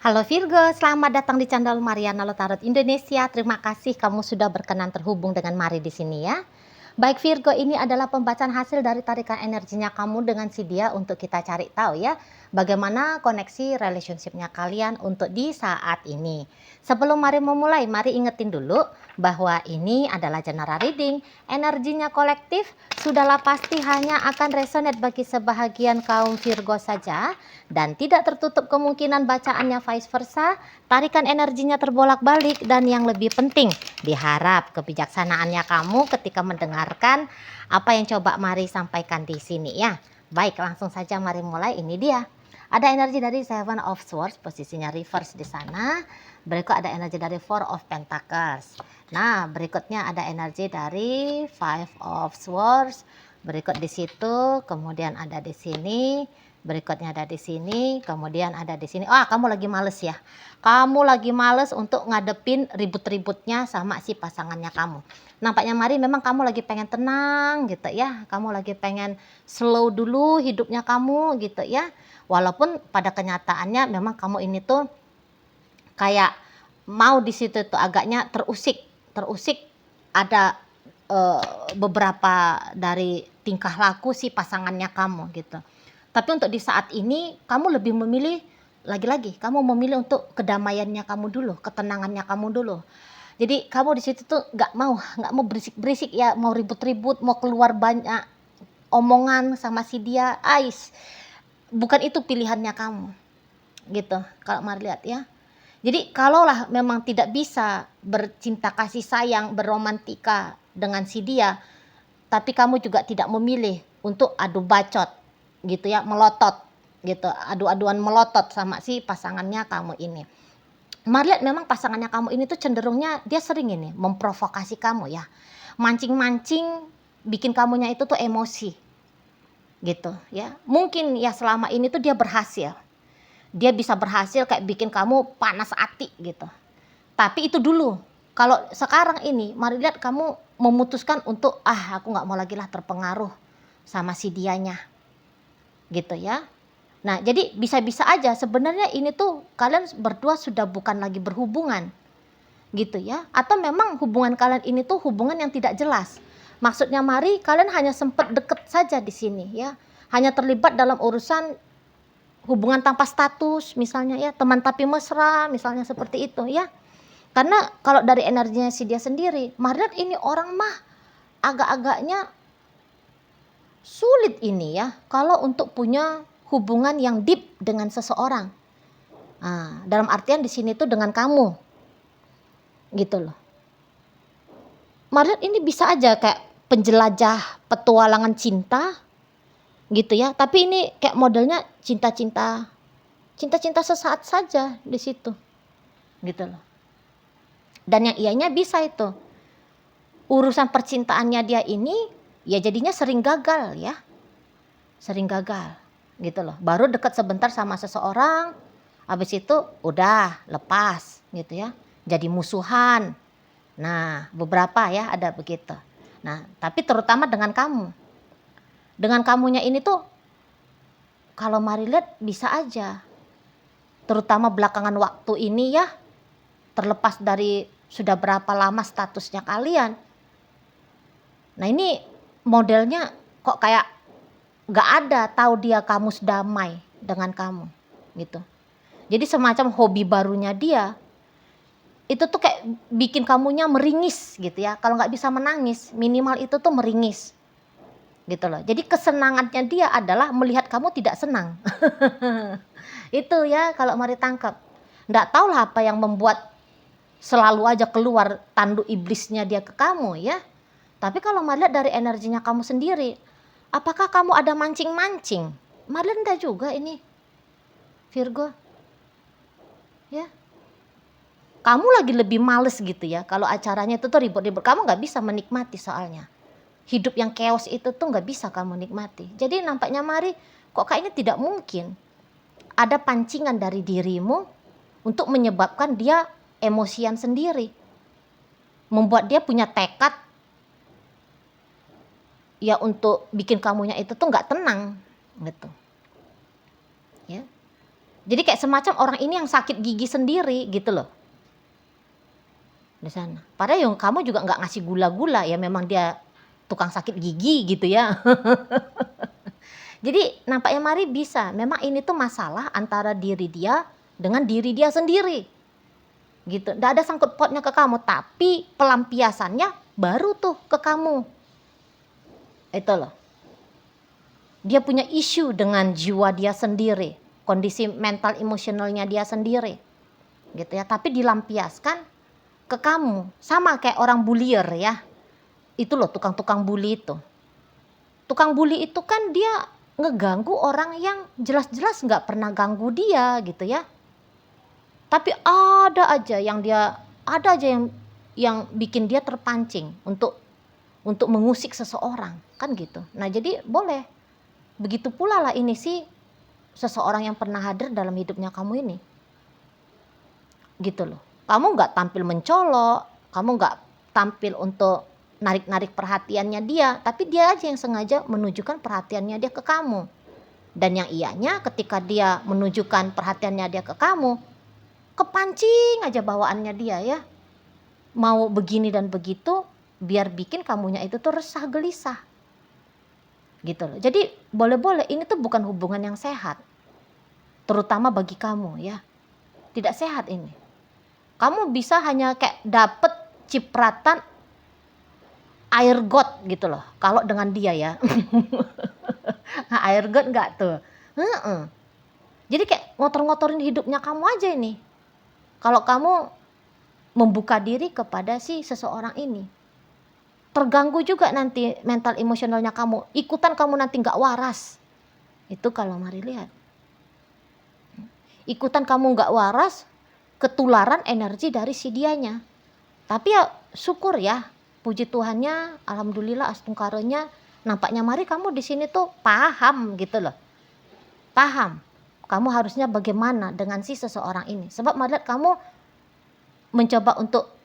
Halo Virgo, selamat datang di channel Mariana Lotarot Indonesia. Terima kasih kamu sudah berkenan terhubung dengan Mari di sini ya. Baik Virgo, ini adalah pembacaan hasil dari tarikan energinya kamu dengan si dia untuk kita cari tahu ya bagaimana koneksi relationship-nya kalian untuk di saat ini. Sebelum Mari memulai, mari ingetin dulu bahwa ini adalah general reading. Energinya kolektif sudahlah pasti hanya akan resonate bagi sebahagian kaum Virgo saja dan tidak tertutup kemungkinan bacaannya vice versa. Tarikan energinya terbolak-balik dan yang lebih penting, diharap kebijaksanaannya kamu ketika mendengarkan apa yang coba Mari sampaikan di sini ya. Baik, langsung saja mari mulai. Ini dia. Ada energi dari Seven of Swords, posisinya reverse di sana. Berikut ada energi dari Four of Pentacles. Nah, berikutnya ada energi dari Five of Swords. Berikut di situ, kemudian ada di sini. Berikutnya ada di sini, kemudian ada di sini. Ah, kamu lagi males ya. Kamu lagi males untuk ngadepin ribut-ributnya sama si pasangannya kamu. Nampaknya Mari memang kamu lagi pengen tenang gitu ya. Kamu lagi pengen slow dulu hidupnya kamu gitu ya. Walaupun pada kenyataannya memang kamu ini tuh kayak mau di situ tuh agaknya terusik ada beberapa dari tingkah laku si pasangannya kamu gitu. Tapi untuk di saat ini kamu lebih memilih, lagi-lagi kamu memilih untuk kedamaiannya kamu dulu, ketenangannya kamu dulu. Jadi kamu di situ tuh nggak mau berisik-berisik ya, mau ribut-ribut, mau keluar banyak omongan sama si dia. Bukan itu pilihannya kamu. Gitu. Kalau Mari lihat ya. Jadi kalaulah memang tidak bisa bercinta kasih sayang, berromantika dengan si dia, tapi kamu juga tidak memilih untuk adu bacot gitu ya, melotot gitu, adu-aduan melotot sama si pasangannya kamu ini. Mari lihat memang pasangannya kamu ini tuh cenderungnya dia sering ini memprovokasi kamu ya, mancing-mancing bikin kamunya itu tuh emosi gitu ya. Mungkin ya selama ini tuh dia bisa berhasil kayak bikin kamu panas hati gitu. Tapi itu dulu. Kalau sekarang ini, Mari lihat kamu memutuskan untuk aku nggak mau lagi lah terpengaruh sama si dianya, gitu ya. Nah, jadi bisa-bisa aja sebenarnya ini tuh kalian berdua sudah bukan lagi berhubungan, gitu ya. Atau memang hubungan kalian ini tuh hubungan yang tidak jelas. Maksudnya Mari, kalian hanya sempat deket saja di sini ya. Hanya terlibat dalam urusan hubungan tanpa status misalnya ya, teman tapi mesra misalnya seperti itu ya. Karena kalau dari energinya si dia sendiri, Maret ini orang mah agak-agaknya sulit ini ya kalau untuk punya hubungan yang deep dengan seseorang. Nah, dalam artian di sini tuh dengan kamu, gitu loh. Maret ini bisa aja kayak penjelajah petualangan cinta, gitu ya. Tapi ini kayak modelnya cinta-cinta sesaat saja di situ, gitu loh. Dan yang ianya bisa itu urusan percintaannya dia ini ya jadinya sering gagal ya. Sering gagal gitu loh. Baru dekat sebentar sama seseorang, habis itu udah lepas gitu ya. Jadi musuhan. Nah, beberapa ya ada begitu. Nah, tapi terutama dengan kamu. Dengan kamunya ini tuh kalau Mari lihat bisa aja. Terutama belakangan waktu ini ya, terlepas dari sudah berapa lama statusnya kalian. Nah, ini modelnya kok kayak gak ada tahu dia kamu damai dengan kamu gitu. Jadi semacam hobi barunya dia itu tuh kayak bikin kamunya meringis gitu ya. Kalau nggak bisa menangis, minimal itu tuh meringis gitu loh. Jadi kesenangannya dia adalah melihat kamu tidak senang. Itu ya kalau Mari tangkap. Nggak tahu lah apa yang membuat selalu aja keluar tanduk iblisnya dia ke kamu ya. Tapi kalau Mari lihat dari energinya kamu sendiri, apakah kamu ada mancing-mancing? Mari lihat enggak juga ini Virgo. Ya. Kamu lagi lebih males gitu ya. Kalau acaranya itu tuh ribut-ribut, kamu nggak bisa menikmati soalnya. Hidup yang chaos itu tuh nggak bisa kamu nikmati. Jadi nampaknya Mari kok kayaknya tidak mungkin ada pancingan dari dirimu untuk menyebabkan dia emosian sendiri. Membuat dia punya tekad ya untuk bikin kamunya itu tuh nggak tenang gitu. Ya. Jadi kayak semacam orang ini yang sakit gigi sendiri gitu loh di sana. Padahal yang kamu juga nggak ngasih gula-gula ya, memang dia tukang sakit gigi gitu ya. Jadi nampaknya Mari bisa, memang ini tuh masalah antara diri dia dengan diri dia sendiri. Gitu. Nggak ada sangkut pautnya ke kamu, tapi pelampiasannya baru tuh ke kamu. Itu loh. Dia punya isu dengan jiwa dia sendiri, kondisi mental emosionalnya dia sendiri. Gitu ya, tapi dilampiaskan ke kamu. Sama kayak orang bullier ya. Itu loh tukang-tukang bully itu. Tukang bully itu kan dia ngeganggu orang yang jelas-jelas nggak pernah ganggu dia gitu ya. Tapi ada aja yang bikin dia terpancing untuk mengusik seseorang kan gitu. Nah jadi boleh begitu pula lah ini sih seseorang yang pernah hadir dalam hidupnya kamu ini, gitu loh. Kamu nggak tampil mencolok, kamu nggak tampil untuk narik-narik perhatiannya dia, tapi dia aja yang sengaja menunjukkan perhatiannya dia ke kamu. Dan yang ianya ketika dia menunjukkan perhatiannya dia ke kamu, kepancing aja bawaannya dia ya. Mau begini dan begitu biar bikin kamunya itu tuh resah gelisah. Gitu loh. Jadi boleh-boleh ini tuh bukan hubungan yang sehat. Terutama bagi kamu ya. Tidak sehat ini. Kamu bisa hanya kayak dapet cipratan air got gitu loh. Kalau dengan dia ya. Air got enggak tuh. Jadi kayak ngotor-ngotorin hidupnya kamu aja ini. Kalau kamu membuka diri kepada si seseorang ini. Terganggu juga nanti mental emosionalnya kamu. Ikutan kamu nanti enggak waras. Itu kalau Mari lihat. Ikutan kamu enggak waras, ketularan energi dari si dianya. Tapi ya syukur ya. Puji Tuhannya, alhamdulillah astungkaranya, nampaknya Mari kamu di sini tuh paham gitu loh. Paham. Kamu harusnya bagaimana dengan si seseorang ini. Sebab Mari lihat kamu mencoba untuk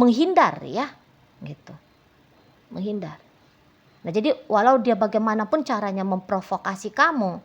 menghindar ya. Gitu. Menghindar. Nah jadi walau dia bagaimanapun caranya memprovokasi kamu,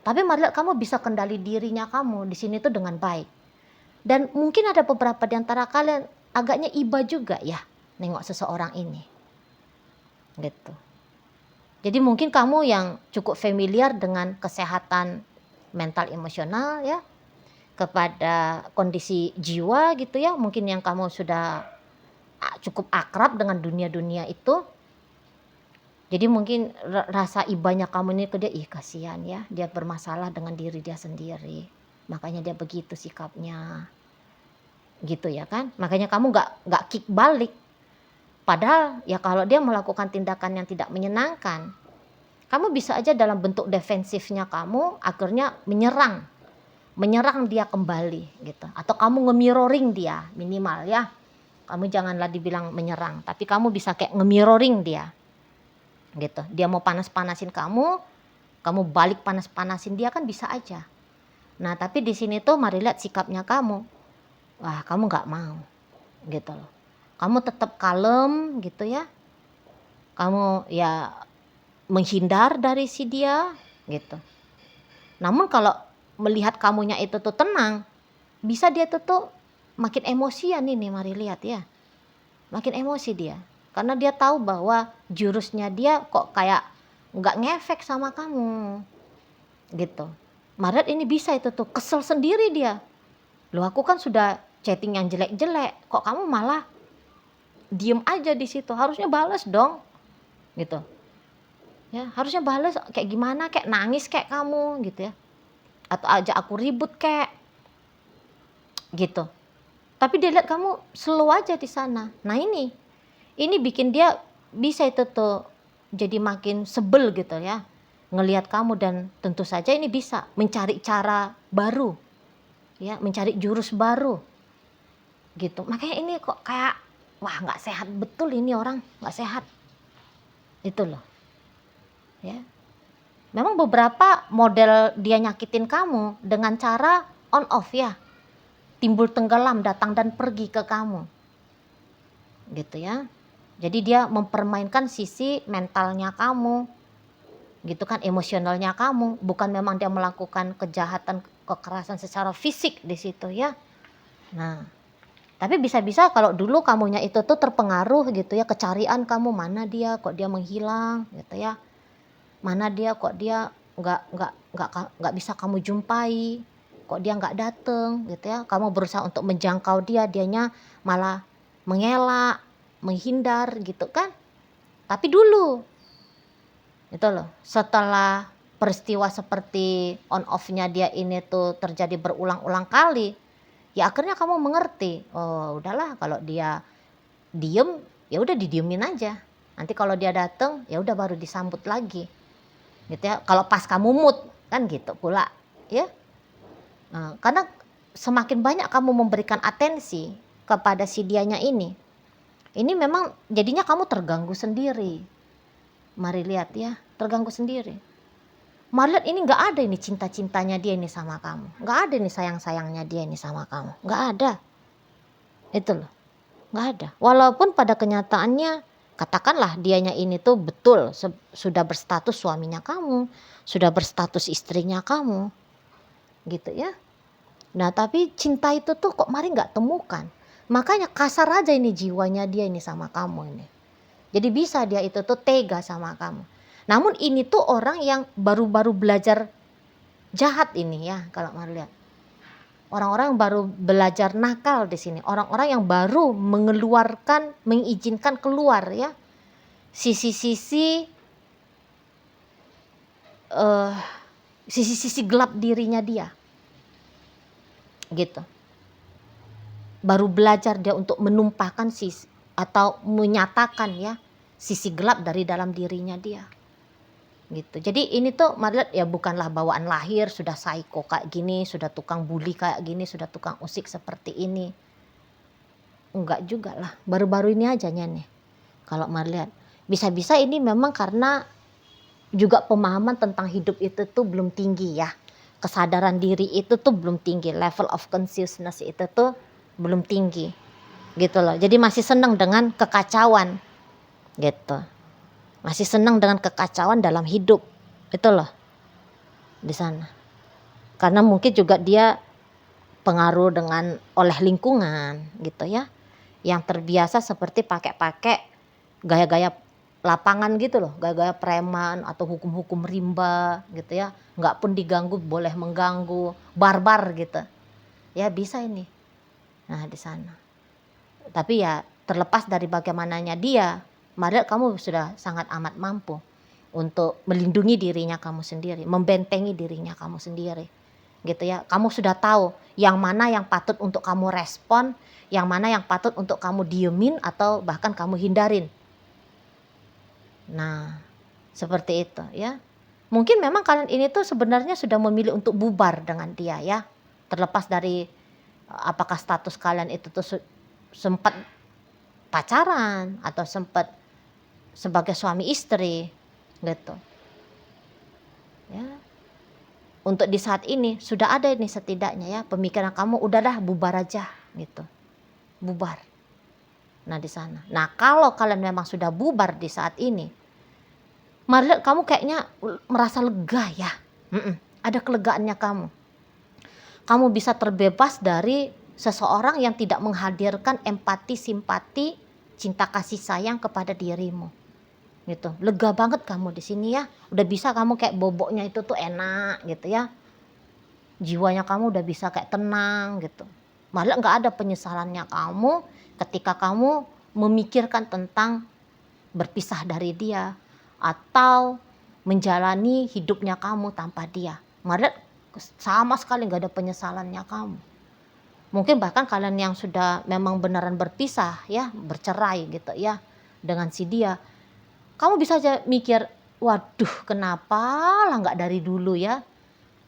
tapi Mari lihat kamu bisa kendali dirinya kamu di sini tuh dengan baik. Dan mungkin ada beberapa di antara kalian agaknya iba juga ya nengok seseorang ini. Gitu. Jadi mungkin kamu yang cukup familiar dengan kesehatan mental emosional ya, kepada kondisi jiwa gitu ya, mungkin yang kamu sudah cukup akrab dengan dunia-dunia itu. Jadi mungkin rasa ibanya kamu ini ke dia, kasihan ya, dia bermasalah dengan diri dia sendiri. Makanya dia begitu sikapnya. Gitu ya kan? Makanya kamu nggak kick balik. Padahal ya kalau dia melakukan tindakan yang tidak menyenangkan, kamu bisa aja dalam bentuk defensifnya kamu akhirnya menyerang dia kembali gitu. Atau kamu nge-mirroring dia minimal ya. Kamu janganlah dibilang menyerang, tapi kamu bisa kayak nge-mirroring dia. Gitu. Dia mau panas-panasin kamu balik panas-panasin dia kan bisa aja. Nah, tapi di sini tuh Mari lihat sikapnya kamu. Wah, kamu nggak mau. Gitu loh. Kamu tetap kalem gitu ya. Kamu ya menghindar dari si dia gitu. Namun kalau melihat kamunya itu tuh tenang, bisa dia tuh makin emosian ini Mari lihat ya. Makin emosi dia. Karena dia tahu bahwa jurusnya dia kok kayak nggak ngefek sama kamu. Gitu. Mari lihat ini bisa itu tuh kesel sendiri dia. Loh aku kan sudah chatting yang jelek-jelek, kok kamu malah diem aja di situ, harusnya balas dong, gitu. Ya, harusnya balas kayak gimana, kayak nangis kayak kamu, gitu ya. Atau ajak aku ribut kayak, gitu. Tapi dia lihat kamu slow aja di sana. Nah ini bikin dia bisa itu tuh jadi makin sebel gitu ya, ngelihat kamu dan tentu saja ini bisa mencari cara baru, ya, mencari jurus baru, gitu. Makanya ini kok kayak wah nggak sehat betul ini orang, nggak sehat. Itu loh. Ya. Memang beberapa model dia nyakitin kamu dengan cara on off ya. Timbul tenggelam, datang dan pergi ke kamu. Gitu ya. Jadi dia mempermainkan sisi mentalnya kamu. Gitu kan, emosionalnya kamu. Bukan memang dia melakukan kejahatan kekerasan secara fisik di situ ya. Nah, tapi bisa-bisa kalau dulu kamunya itu tuh terpengaruh gitu ya, kecarian kamu, mana dia, kok dia menghilang gitu ya. Mana dia, kok dia nggak bisa kamu jumpai, kok dia nggak dateng gitu ya. Kamu berusaha untuk menjangkau dia, dianya malah mengelak, menghindar gitu kan. Tapi dulu itu loh, setelah peristiwa seperti on off-nya dia ini tuh terjadi berulang-ulang kali, ya akhirnya kamu mengerti, oh udahlah kalau dia diem, ya udah didiemin aja. Nanti kalau dia dateng, ya udah baru disambut lagi. Gitu ya. Kalau pas kamu mood kan gitu pula, ya. Nah, karena semakin banyak kamu memberikan atensi kepada si dianya ini memang jadinya kamu terganggu sendiri. Mari lihat ya, terganggu sendiri. Mari lihat ini nggak ada ini cinta-cintanya dia ini sama kamu. Nggak ada ini sayang-sayangnya dia ini sama kamu. Nggak ada. Itu loh. Nggak ada. Walaupun pada kenyataannya katakanlah dianya ini tuh betul sudah berstatus suaminya kamu, sudah berstatus istrinya kamu. Gitu ya. Nah tapi cinta itu tuh kok mari nggak temukan. Makanya kasar aja ini jiwanya dia ini sama kamu ini. Jadi bisa dia itu tuh tega sama kamu. Namun ini tuh orang yang baru-baru belajar jahat ini ya kalau mau lihat. Orang-orang yang baru belajar nakal di sini. Orang-orang yang baru mengizinkan keluar ya. Sisi-sisi sisi-sisi gelap dirinya dia. Gitu. Baru belajar dia untuk menumpahkan atau menyatakan ya sisi gelap dari dalam dirinya dia. Gitu. Jadi ini tuh Marlet ya bukanlah bawaan lahir sudah psycho kayak gini, sudah tukang bully kayak gini, sudah tukang usik seperti ini. Enggak juga lah, baru-baru ini aja nih. Kalau Marlet bisa-bisa ini memang karena juga pemahaman tentang hidup itu tuh belum tinggi ya. Kesadaran diri itu tuh belum tinggi, level of consciousness itu tuh belum tinggi. Gitu loh. Jadi masih senang dengan kekacauan. Gitu. Masih senang dengan kekacauan dalam hidup. Itu loh. Di sana. Karena mungkin juga dia pengaruh oleh lingkungan gitu ya. Yang terbiasa seperti pakai gaya-gaya lapangan gitu loh. Gaya-gaya preman atau hukum-hukum rimba gitu ya. Nggak pun diganggu boleh mengganggu. Barbar gitu. Ya bisa ini. Nah di sana. Tapi ya terlepas dari bagaimananya dia, Maria kamu sudah sangat amat mampu untuk melindungi dirinya kamu sendiri, membentengi dirinya kamu sendiri. Gitu ya. Kamu sudah tahu yang mana yang patut untuk kamu respon, yang mana yang patut untuk kamu diemin atau bahkan kamu hindarin. Nah, seperti itu ya. Mungkin memang kalian ini tuh sebenarnya sudah memilih untuk bubar dengan dia ya. Terlepas dari apakah status kalian itu tuh sempat pacaran atau sempat sebagai suami istri gitu ya. Untuk di saat ini sudah ada ini setidaknya ya pemikiran kamu udahlah bubar aja gitu, bubar. Nah di sana. Nah kalau kalian memang sudah bubar di saat ini, mari lihat kamu kayaknya merasa lega ya. Ada kelegaannya kamu. Kamu bisa terbebas dari seseorang yang tidak menghadirkan empati, simpati, cinta kasih sayang kepada dirimu. Gitu. Lega banget kamu di sini ya. Udah bisa kamu kayak boboknya itu tuh enak gitu ya. Jiwanya kamu udah bisa kayak tenang gitu. Malah nggak ada penyesalannya kamu ketika kamu memikirkan tentang berpisah dari dia atau menjalani hidupnya kamu tanpa dia. Malah sama sekali nggak ada penyesalannya kamu. Mungkin bahkan kalian yang sudah memang beneran berpisah ya, bercerai gitu ya dengan si dia. Kamu bisa aja mikir, waduh kenapa lah nggak dari dulu ya.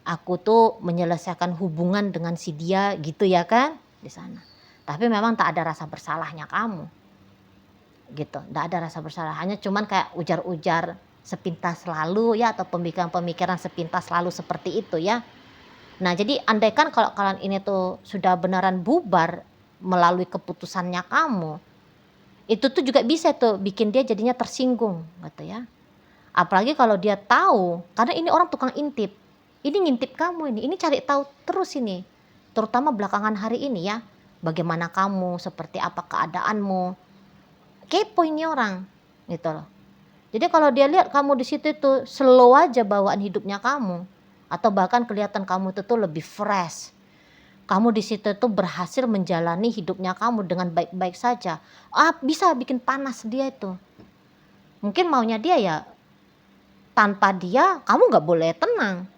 Aku tuh menyelesaikan hubungan dengan si dia gitu ya kan di sana. Tapi memang tak ada rasa bersalahnya kamu. Gitu, nggak ada rasa bersalah. Hanya cuman kayak ujar-ujar sepintas lalu ya atau pemikiran-pemikiran sepintas lalu seperti itu ya. Nah jadi andaikan kalau kalian ini tuh sudah beneran bubar melalui keputusannya kamu, itu tuh juga bisa tuh bikin dia jadinya tersinggung gitu ya. Apalagi kalau dia tahu, karena ini orang tukang intip. Ini ngintip kamu ini cari tahu terus ini. Terutama belakangan hari ini ya. Bagaimana kamu, seperti apa keadaanmu. Kepo ini orang, gitu loh. Jadi kalau dia lihat kamu di situ itu slow aja bawaan hidupnya kamu, atau bahkan kelihatan kamu itu tuh lebih fresh. Kamu di situ tuh berhasil menjalani hidupnya kamu dengan baik-baik saja. Bisa bikin panas dia itu. Mungkin maunya dia ya, tanpa dia kamu nggak boleh tenang,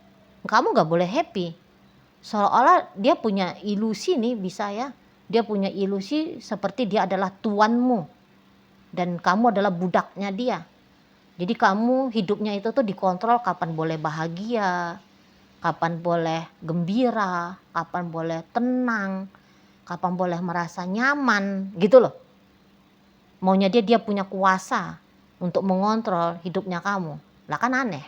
kamu nggak boleh happy. Seolah-olah dia punya ilusi nih, bisa ya. Dia punya ilusi seperti dia adalah tuanmu dan kamu adalah budaknya dia. Jadi kamu hidupnya itu tuh dikontrol, kapan boleh bahagia, kapan boleh gembira, kapan boleh tenang, kapan boleh merasa nyaman, gitu loh. Maunya dia punya kuasa untuk mengontrol hidupnya kamu. Lah kan aneh.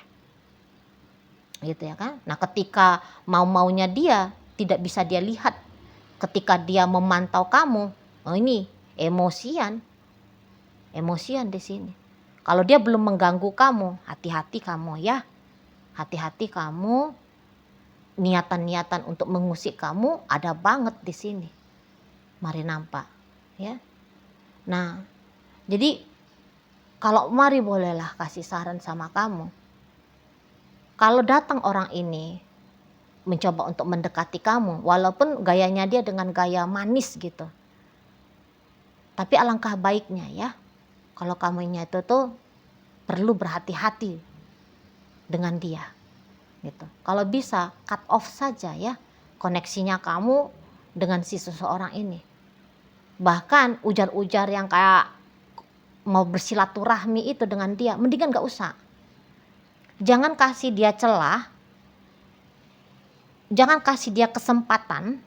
Gitu ya kan? Nah, ketika mau-maunya dia tidak bisa dia lihat, ketika dia memantau kamu, ini emosian di sini. Kalau dia belum mengganggu kamu, hati-hati kamu ya. Hati-hati kamu, niatan-niatan untuk mengusik kamu ada banget di sini. Mari nampak, ya. Nah, jadi kalau mari bolehlah kasih saran sama kamu. Kalau datang orang ini mencoba untuk mendekati kamu, walaupun gayanya dia dengan gaya manis gitu. Tapi alangkah baiknya ya, kalau kamunya itu tuh perlu berhati-hati dengan dia gitu. Kalau bisa cut off saja ya koneksinya kamu dengan si seseorang ini. Bahkan ujar-ujar yang kayak mau bersilaturahmi itu dengan dia, mendingan gak usah. Jangan kasih dia celah, jangan kasih dia kesempatan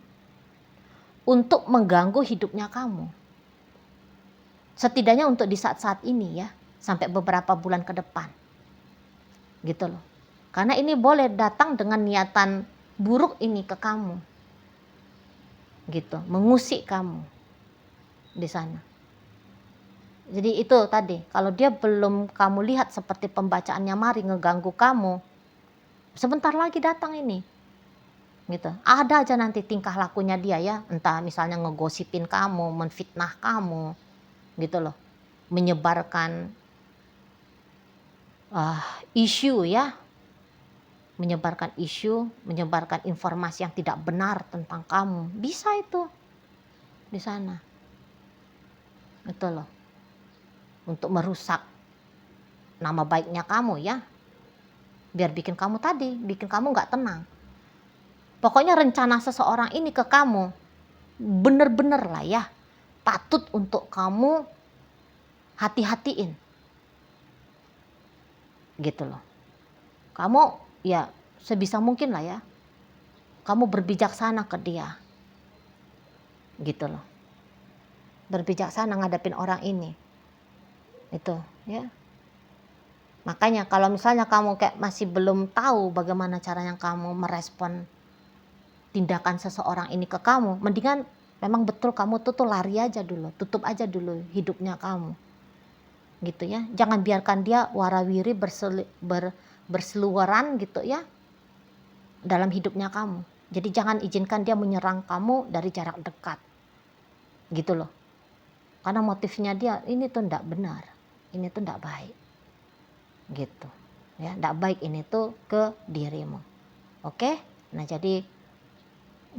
untuk mengganggu hidupnya kamu. Setidaknya untuk di saat-saat ini ya, sampai beberapa bulan ke depan. Gitu loh. Karena ini boleh datang dengan niatan buruk ini ke kamu. Gitu, mengusik kamu di sana. Jadi itu tadi, kalau dia belum kamu lihat seperti pembacaannya mari ngeganggu kamu, sebentar lagi datang ini. Gitu. Ada aja nanti tingkah lakunya dia ya, entah misalnya ngegosipin kamu, menfitnah kamu. Gitu loh, menyebarkan isu ya, menyebarkan informasi yang tidak benar tentang kamu, bisa itu di sana, itu loh, untuk merusak nama baiknya kamu ya, biar bikin kamu nggak tenang. Pokoknya rencana seseorang ini ke kamu bener-bener lah ya, patut untuk kamu hati-hatiin. Gitu loh. Kamu ya sebisa mungkin lah ya, kamu berbijaksana ke dia. Gitu loh. Berbijaksana ngadepin orang ini. Itu ya. Makanya kalau misalnya kamu kayak masih belum tahu bagaimana caranya kamu merespon tindakan seseorang ini ke kamu, mendingan memang betul kamu tuh lari aja dulu, tutup aja dulu hidupnya kamu. Gitu ya. Jangan biarkan dia warawiri berseluaran gitu ya dalam hidupnya kamu. Jadi jangan izinkan dia menyerang kamu dari jarak dekat. Gitu loh. Karena motifnya dia ini tuh enggak benar. Ini tuh enggak baik. Gitu. Ya, enggak baik ini tuh ke dirimu. Oke? Nah, jadi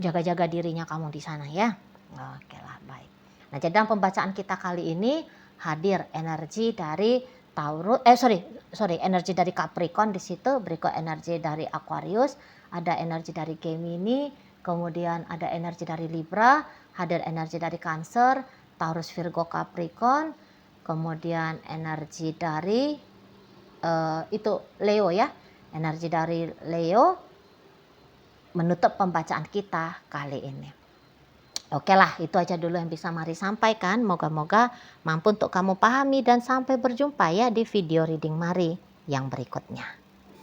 jaga-jaga dirinya kamu di sana ya. Oke lah, baik. Nah, jadi dalam pembacaan kita kali ini hadir energi dari Taurus, energi dari Capricorn di situ, berikut energi dari Aquarius, ada energi dari Gemini, kemudian ada energi dari Libra, hadir energi dari Cancer, Taurus, Virgo, Capricorn, kemudian energi dari itu Leo ya, energi dari Leo menutup pembacaan kita kali ini. Oke lah, itu aja dulu yang bisa Mari sampaikan. Moga-moga mampu untuk kamu pahami dan sampai berjumpa ya di video reading Mari yang berikutnya.